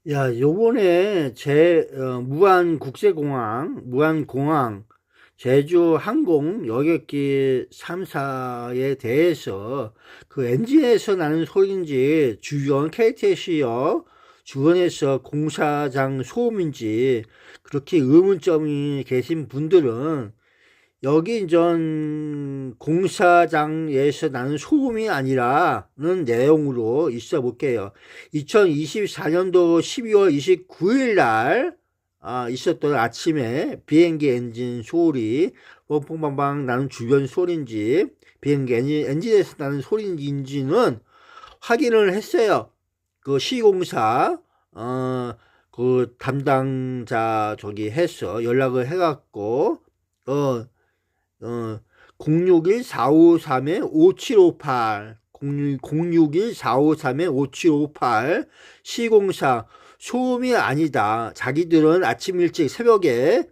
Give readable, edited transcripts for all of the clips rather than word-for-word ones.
야, 요번에 무안공항, 제주 항공 여객기 3사에 대해서 그 엔진에서 나는 소리인지 주변 KTX역 주변에서 공사장 소음인지 그렇게 의문점이 계신 분들은 여기 전 공사장에서 나는 소음이 아니라는 내용으로 있어 볼게요. 2024년도 12월 29일 날 있었던 아침에 비행기 엔진 소리, 뻥뻥방방 나는 주변 소리인지 비행기 엔진에서 나는 소리인지는 확인을 했어요. 그 시공사 그 담당자 저기 해서 연락을 해갖고 어 061-453-5758 061-453-5758 시공사 소음이 아니다. 자기들은 아침 일찍 새벽에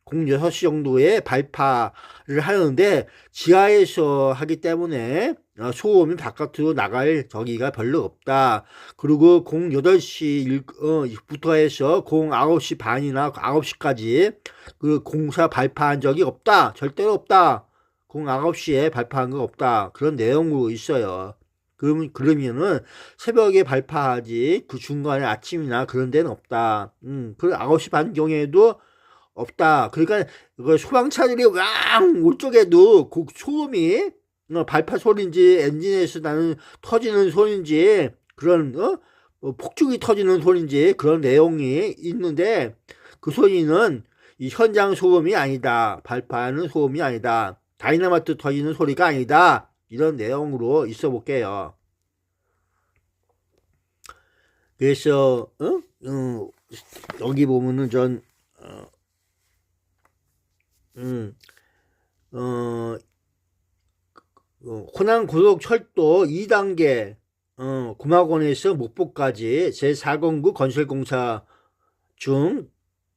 06시 정도에 발파를 하는데 지하에서 하기 때문에 소음이 바깥으로 나갈 저기가 별로 없다. 그리고 08시부터 해서 09시 반이나 9시까지 그 공사 발파한 적이 없다. 절대로 없다. 09시에 발파한 거 없다. 그런 내용으로 있어요. 그러면은 새벽에 발파하지 그 중간에 아침이나 그런 데는 없다. 그 9시 반 경우에도 없다. 그러니까 그 소방차들이 왕올 적에도 그 소음이 발파 소리인지 엔진에서 나는 터지는 소리인지 그런 폭죽이 터지는 소리인지 그런 내용이 있는데 그 소리는 이 현장 소음이 아니다. 발파하는 소음이 아니다. 다이나마이트 터지는 소리가 아니다. 이런 내용으로 있어 볼게요. 그래서 여기 보면은 전 음, 어, 호남고속철도 2단계 구마곤에서 목포까지 제4공구 건설공사 중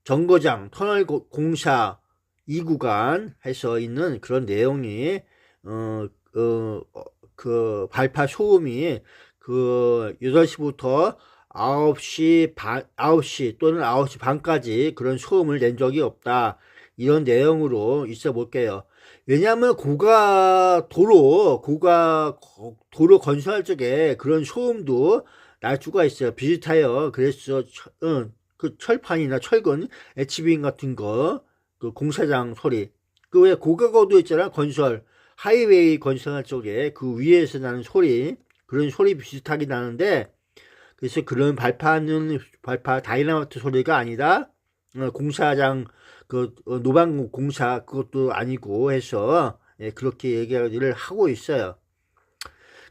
정거장 터널 공사 2구간 해서 있는 그런 내용이 그 발파 소음이 그 8시부터 9시 또는 9시 반까지 그런 소음을 낸 적이 없다. 이런 내용으로 있어 볼게요. 왜냐하면 도로 건설할 적에 그런 소음도 날 수가 있어요. 비슷해요. 그래서 그 철판이나 철근, HBM 같은 거, 그 공사장 소리. 그 왜 고가고도 있잖아. 하이웨이 건설할 쪽에 그 위에서 나는 소리, 그런 소리 비슷하게 나는데, 그래서 그런 발파 다이나마이트 소리가 아니라 공사장 노방 공사 그것도 아니고 해서 그렇게 얘기를 하고 있어요.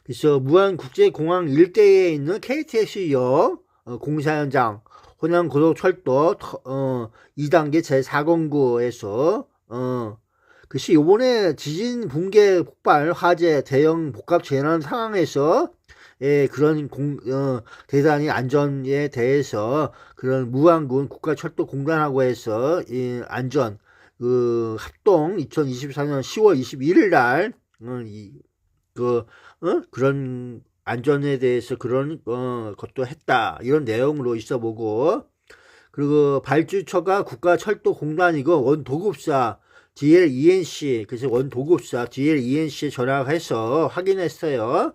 그래서 무안국제공항 일대에 있는 KTX역 공사 현장 호남고속철도 2단계 제4공구에서 글쎄 요번에 지진 붕괴 폭발 화재 대형 복합 재난 상황에서 그런 대단히 안전에 대해서 그런 무안군 국가철도공단하고 해서 안전 합동 2024년 10월 21일 날 그런 안전에 대해서 그런 것도 했다 이런 내용으로 있어보고 그리고 발주처가 국가철도공단이고 원도급사 DLENC 그래서 원도급사 DLENC에 전화해서 확인했어요.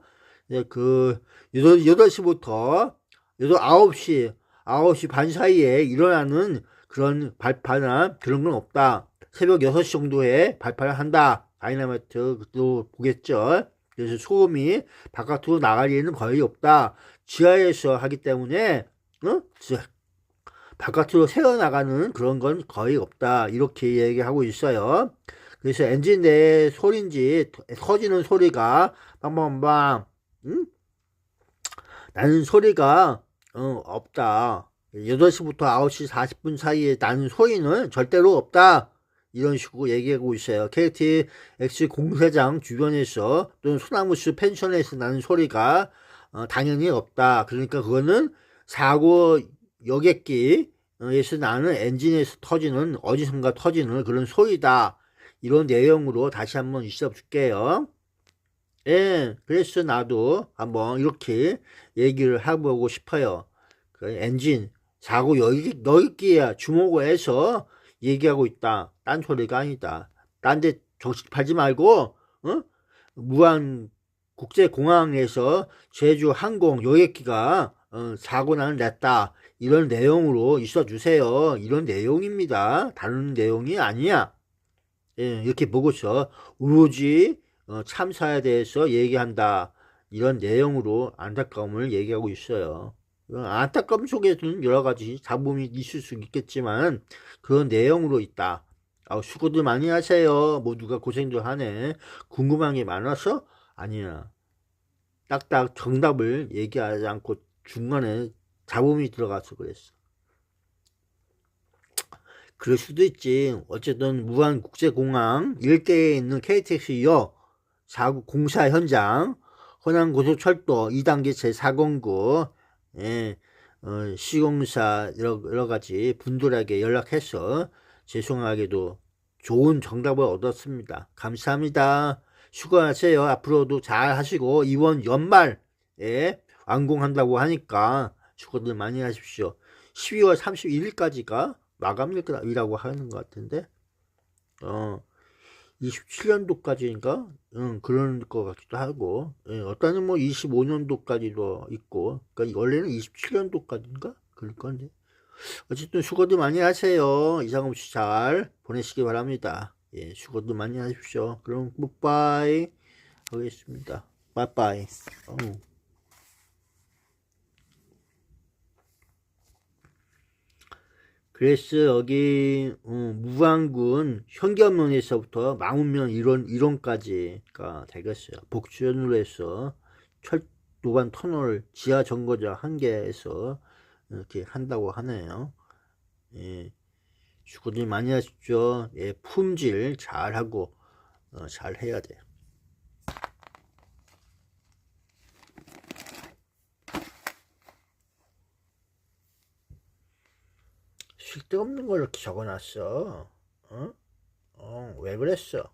그 8시부터 9시 반 사이에 일어나는 그런 발파나 그런 건 없다. 새벽 6시 정도에 발파를 한다. 다이나마이트도 보겠죠. 그래서 소음이 바깥으로 나갈 일은 거의 없다. 지하에서 하기 때문에 바깥으로 새어나가는 그런 건 거의 없다. 이렇게 얘기하고 있어요. 그래서 엔진 내 소리인지 터지는 소리가 빵빵빵 나는 소리가 없다. 8시부터 9시 40분 사이에 나는 소리는 절대로 없다. 이런 식으로 얘기하고 있어요. KTX 공사장 주변에서 또는 소나무숲 펜션에서 나는 소리가 당연히 없다. 그러니까 그거는 사고 여객기에서 나는 엔진에서 터지는 어디선가 터지는 그런 소리다. 이런 내용으로 다시 한번 있어 줄게요. 예, 그래서 나도 한번 이렇게 얘기를 해보고 싶어요. 그 엔진, 사고 여기에 주목을 해서 얘기하고 있다. 딴 소리가 아니다. 딴 데 정신 팔지 말고 무안 국제공항에서 제주 항공 여객기가 사고난을 냈다. 이런 내용으로 있어주세요. 이런 내용입니다. 다른 내용이 아니야. 예, 이렇게 보고서 우루지 참사에 대해서 얘기한다. 이런 내용으로 안타까움을 얘기하고 있어요. 안타까움 속에서는 여러 가지 잡음이 있을 수 있겠지만 그런 내용으로 있다. 수고들 많이 하세요. 모두가 고생들 하네. 궁금한 게 많아서? 아니야. 딱딱 정답을 얘기하지 않고 중간에 잡음이 들어가서 그랬어. 그럴 수도 있지. 어쨌든 무안국제공항 일대에 있는 KTX역 사고 공사 현장, 호남고속철도 2단계 제4공구 시공사 여러 가지 분들에게 연락해서 죄송하게도 좋은 정답을 얻었습니다. 감사합니다. 수고하세요. 앞으로도 잘 하시고 이번 연말에 완공한다고 하니까 수고들 많이 하십시오. 12월 31일까지가 마감일이라고 하는 것 같은데 27년도까지인가? 그런 것 같기도 하고 어떤 뭐 25년도까지도 있고 그러니까 원래는 27년도까지인가? 그럴 건데 어쨌든 수고들 많이 하세요. 이상 없이 잘 보내시기 바랍니다. 예, 수고들 많이 하십시오. 그럼 굿바이 하겠습니다. 빠이빠이. 그래서 여기 무안군 현견면에서부터 망운면 이론까지가 되겠어요. 복주연으로 해서 철도반 터널 지하 정거장 한 개에서 이렇게 한다고 하네요. 예, 수고들 많이 하십시오. 예, 품질 잘하고 잘 해야 돼요. 쓸데없는 걸 이렇게 적어놨어. 왜 그랬어?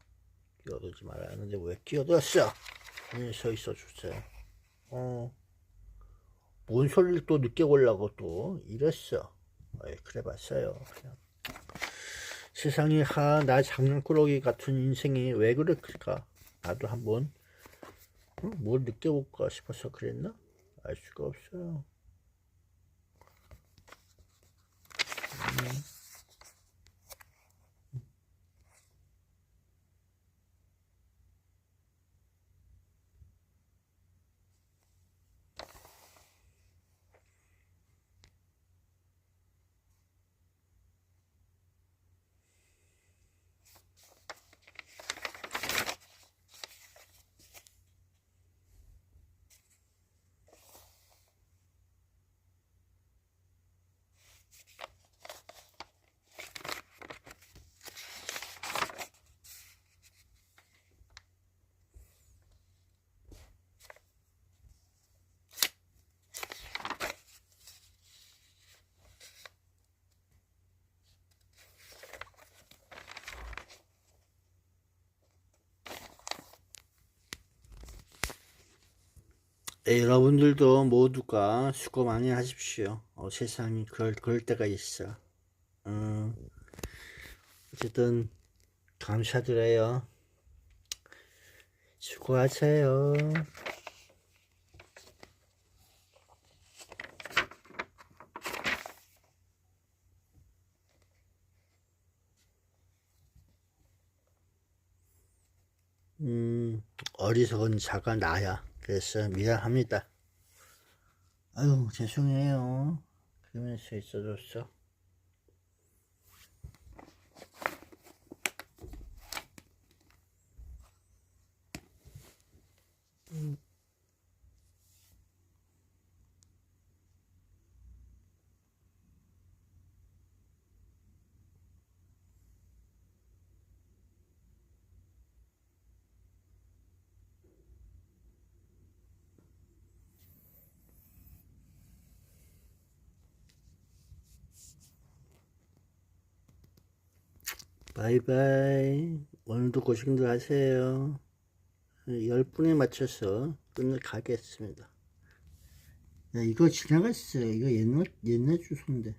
끼어들지 말아야 하는데 왜 끼어들었어? 서 있어 주세요. 뭔 소리를 또 늦게 오려고 또 이랬어. 그래 봤어요. 그냥. 세상에 나 장난꾸러기 같은 인생이 왜 그럴까? 나도 한번 뭘 늦게 올까 싶어서 그랬나? 알 수가 없어요. 여러분들도 모두가 수고 많이 하십시오. 세상이 그럴 때가 있어. 어쨌든 감사드려요. 수고하세요. 어리석은 자가 나야. 그래서 미안합니다. 아유 죄송해요. 그러면서 있어줬어. 바이바이. 오늘도 고생들 하세요. 10분에 맞춰서 끝을 가겠습니다. 야, 이거 지나갔어. 이거 옛날 주소인데.